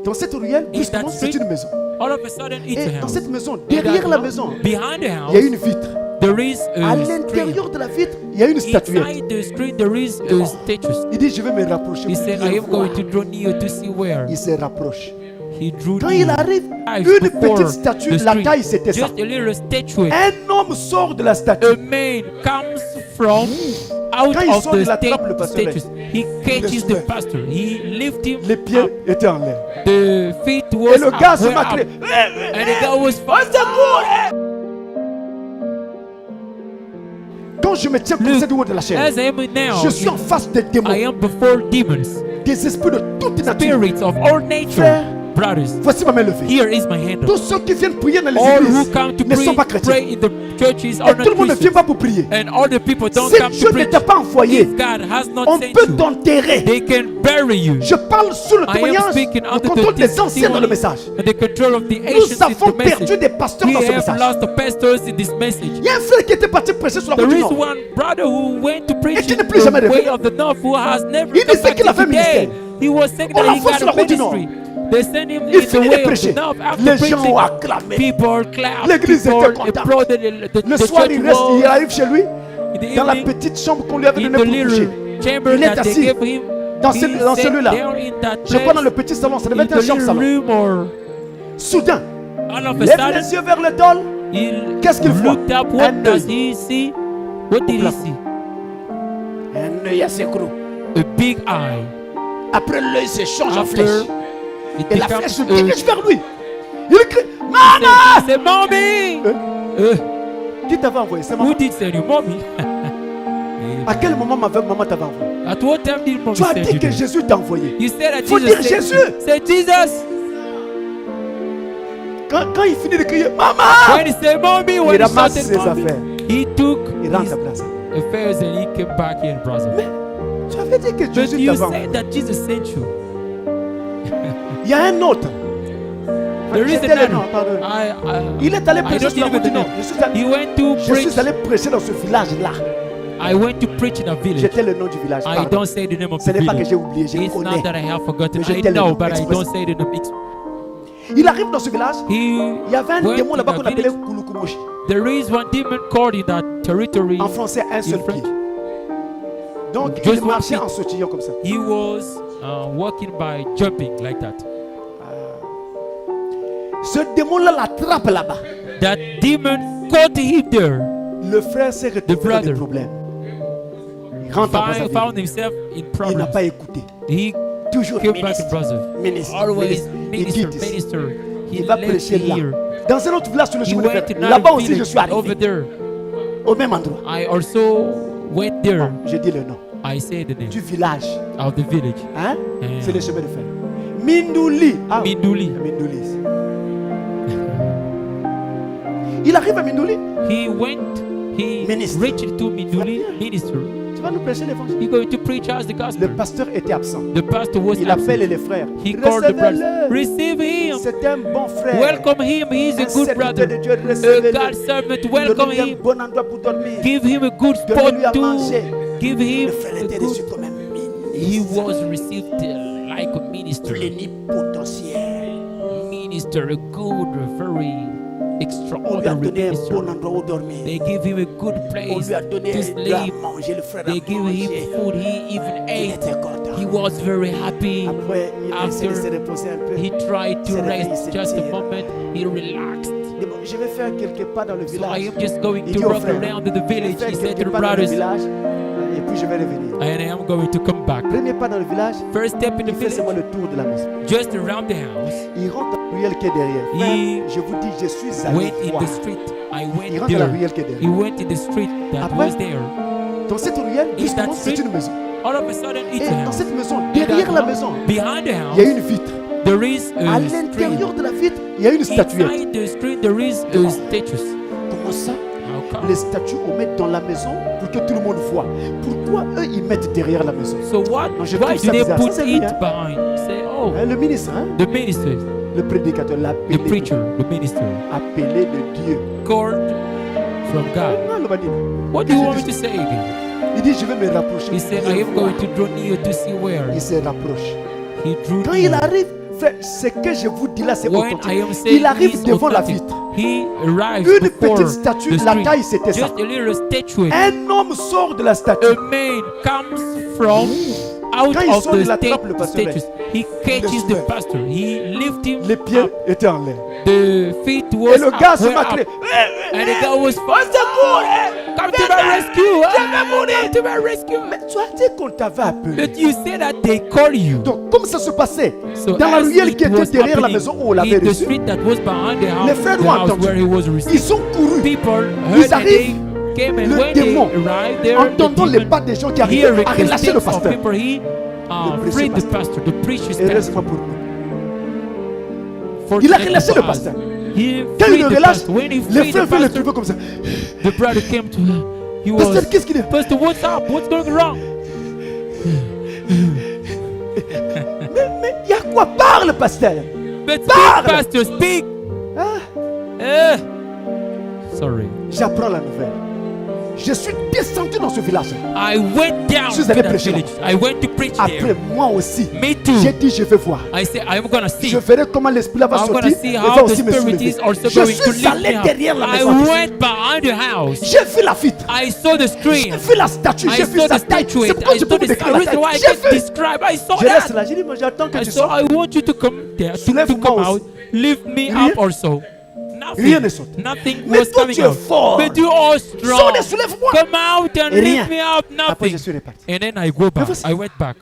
Dans cette ruelle, In justement, that c'est street, une maison. all of a sudden it's Et a dans house. cette maison, In derrière that la house, maison, behind the il y a house, une vitre. there is À a screen. l'intérieur de la vitre, il y a une statuette. Inside the screen, there is a statue. Il dit, je vais me rapprocher. He pour said, bien I am voir. going to draw near to see where. Il se rapproche. He drew Quand il near. arrive, Arrive une before petite statue, the la screen. taille c'était ça. Just a little statue. Un homme sort de la A statue. man comes from out Quand il of sort, the il attrape le pasteur. statues. He catches the soulève. pastor. He lifts him Les pieds up. étaient en l'air. The feet Et was le gars se were maclait. up. And the guy was fast. Quand je me tiens comme Look, ça du haut de la chaîne, As I am now, je suis en face des démons, I am before demons, des esprits de toute nature. spirits of all nature. Frère, Brothers, voici ma main levée. here is my hand. Tous ceux qui viennent prier dans les All who églises come to ne sont pas pray chrétiens. in the churches Et are tout le not monde ne vient Christians. pas pour prier. And all the people don't Si come Dieu to ne preach. t'a pas envoyé, If God has not on sent peut you, t'enterrer. they can bury you. Je parle sous le I am témoignage, speaking le under contrôle the des anciens dans le testimony message. and the control of the Nous ancients in avons the message. perdu des pasteurs We dans ce have message. lost the pastors in this message. Il y a un frère qui était parti prêcher sur la route There du is Nord. one brother who went to preach qui in n'est plus jamais the way revenu. of the north who has never Il come disait back qu'il avait un today. ministère. He was saying On that he l'envoie got sur la a route du Nord. ministry. They sent him Il in the finit de way of the prêcher. north. After Les gens ont preaching, acclamé. people clapped. L'église était People contente. applauded the Le soir, church il reste, il wall. arrive chez lui, In the dans la evening, petite chambre qu'on lui avait in donnée the pour coucher. little chamber Il est that they assis gave him, dans he dans sat celui-là. down in that Je crois dans le place, petit salon, ça in devait être the un chambre little salon. room, or Soudain, all of a lève sudden, les yeux vers le dôle. he Qu'est-ce qu'il voit? looked up. Un What does œil. he see? What did he plafond. see? Un œil assez gros. A big eye. Après, l'œil se change en After flèche. it Et la flèche se becomes dirige vers lui. Il crie, Maman! c'est mommy. Qui t'avait envoyé? C'est maman. Who did send you, mommy? À quel moment maman t'avait envoyé? At what time did mommy Tu as send dit you? que Jésus t'a envoyé. You said that Faut Jesus dire sent Jésus. you. Say Jesus. Quand il finit de crier, Maman! When he said mommy, when Il he ramasse started ses mommy, affaires. he took Il rentre his à place. affairs and he came back here in Brazil. Mais tu avais dit que But Jésus you t'avait envoyé. said that Jesus sent you. Il y a un autre. There is J'étais le nom, another. pardon. Il est allé I prêcher don't sur la even route du know. Nord. He went to Je preach. suis allé prêcher dans ce village-là. I went to preach in a village. J'étais le nom du village. I pardon. don't say the name of Ce the n'est pas que village. j'ai oublié, je It's connais. not that I have forgotten. Mais je I tell know, you but I express. don't say the name. Il arrive dans ce village. He Il y avait un went démon in là-bas a qu'on appelait village. Kulukumoshi. There is one demon called in that territory. En français, un seul French. pied. Donc, Just il one marchait feet. en sautillant comme ça. He was walking by jumping like that. Ce démon-là l'attrape là-bas. That demon caught him there. Le frère s'est retrouvé dans des brother. problèmes. Il rentre dans sa Found vie. himself in Il n'a problems. pas écouté. He Toujours came back in ministre. Brazil. Ministre. Always ministre. Il minister, dit ici. minister. He Il va left prêcher là. here. Dans un autre village sur le He chemin de went fer. to Là-bas another aussi, je village suis over arrivé. there. Au même endroit. I also went there. Je dis le nom. I say the name Du village. of the village. Hein? Yeah. C'est le chemin de fer. Mindouli. Ah, Minduli. Mindouli. Il arrive à Mindouli. He Minister. reached to Minduli, minister. Tu vas nous prêcher l'évangile. He going to preach us the Le gospel. pasteur était absent. The pastor was Il appelle absent. les frères. He called the brothers. Recevez-le. Receive him. C'est un bon frère. Welcome him. He's a Un good serviteur brother. de Dieu, A recevez-le. God servant. Welcome Donnez-lui un him. bon endroit pour dormir. Give him a good Donnez-lui à spot to manger. give him Le frère a était good. reçu comme un He ministre. was received like a minister. Plénipotentiaire. Minister, a good, very On lui a extraordinary donné un minister. bon endroit où dormir. They give him a good On place lui a donné to à sleep. manger. Le frère a They give mangé. him food. He even Il ate. était content. He was very happy. Après, il a essayé de se After reposer un peu. he tried to C'est la vie, rest c'est just a dire. moment, he relaxed. Et bon, je vais faire quelques pas dans le So I village. am just going Il to dit aux rock frères, around the je vais village. faire He said to quelques the pas dans le brothers, village et puis je vais revenir. and I am going to come back. Premier pas dans le village, First step in the il fait seulement village, le tour de la maison. just around the house. Il rentre dans la ruelle qui est derrière. He Frère, je vous dis, je suis allé Went in voir. the street. I Il went rentre dans la there. ruelle qui est He derrière. went in the street that Après, was there. Dans cette ruelle, In justement, that c'est street, une maison. all of a sudden Et it's a dans house. cette maison, In derrière that la house, maison, behind the il y a house, une vitre. there is À a l'intérieur screen. de la vitre, il y a une statuette. Inside the screen, there is a statue. Comment ça? How come? Les statues, on met dans la maison pour que tout le monde voit. Pourquoi eux, ils mettent derrière la maison? So what? Non, je Why trouve do ça they bizarre. put Ça, c'est it lui, hein. behind? Say, oh, Hein, le ministre, hein? the minister, Le prédicateur l'a appelé. the preacher, the minister, Appelé de Dieu. called from God. Ah, le bandit. What do you want me to say again? Il dit, je vais me rapprocher. He said, I am going to draw near to see where. Il se rapproche. He drew Quand il near. arrive, Frère, ce que je vous dis là, c'est When I authentique. am saying Il arrive he's devant la authentic, vitre. he arrives Une before petite statue, the la screen. taille c'était ça. Just a little statue. Un homme sort de la statue. A man comes from out Quand il of sort, the il attrape le pasteur. statues. He catches the soulève. pastor. He lifts him Les pieds up. étaient en l'air. The feet Et was le gars up, se were maclait. up. And the guy was Au secours, come to my rescue. Je vais mourir. Come to my rescue. Mais tu as dit qu'on t'avait appelé. But you say that they call you. Donc, comme ça se passait So dans la as ruelle it qui était was derrière la happening maison où on l'avait in the reçu, street that was behind the house, les frères the ont house entendu. where he was received. Ils ont couru. People Ils heard that arrivent. they came and Le when they démon, arrived there, entendant the les demon pas des gens qui arrivaient, a hearing the relâché le steps of pasteur. people, he précieux freed the pasteur. pastor, the precious pastor. Heureusement pour nous. Il a Fortunately relâché for le us, pasteur. he Quand il freed le the relâche, pastor. When he les freed frères the veulent le pastor, trouver comme ça. the brother came to him. He Pasteur, was, qu'est-ce qu'il est? Pastor, what's up? What's going wrong? Mais il y a quoi? Parle, pasteur. But speak, Parle. pastor, speak. Ah, Sorry. j'apprends la nouvelle. Je suis descendu dans ce village. I went down Je suis to allé that prêcher village. I went to preach Après, there. moi aussi, Me too. j'ai dit, je vais voir. I said, I'm gonna see. Je verrai comment l'esprit là va I'm sortir gonna see et va how the aussi me spirit soulever. is also Je going to suis lift allé me up. derrière la I maison. went behind the house. J'ai vu la vitre. I saw the J'ai screen. vu la statue. I J'ai vu saw sa the taille. statue. C'est pourquoi I je peux saw vous the décrire la reason why taille. I J'ai can vu. describe. I saw Je reste that. là. J'ai dit, moi j'attends que I tu saw. sortes. I want you to come there, to Soulève-moi come aussi. out, lift me Rien. up also. Rien ne Nothing. saute. Nothing Mais was toi, coming tu es out. fort. But you are strong. Sors et soulève-moi. Come out and Et rien. lift me up. Après, je Nothing. suis reparti. And then I go back. voici. I went back.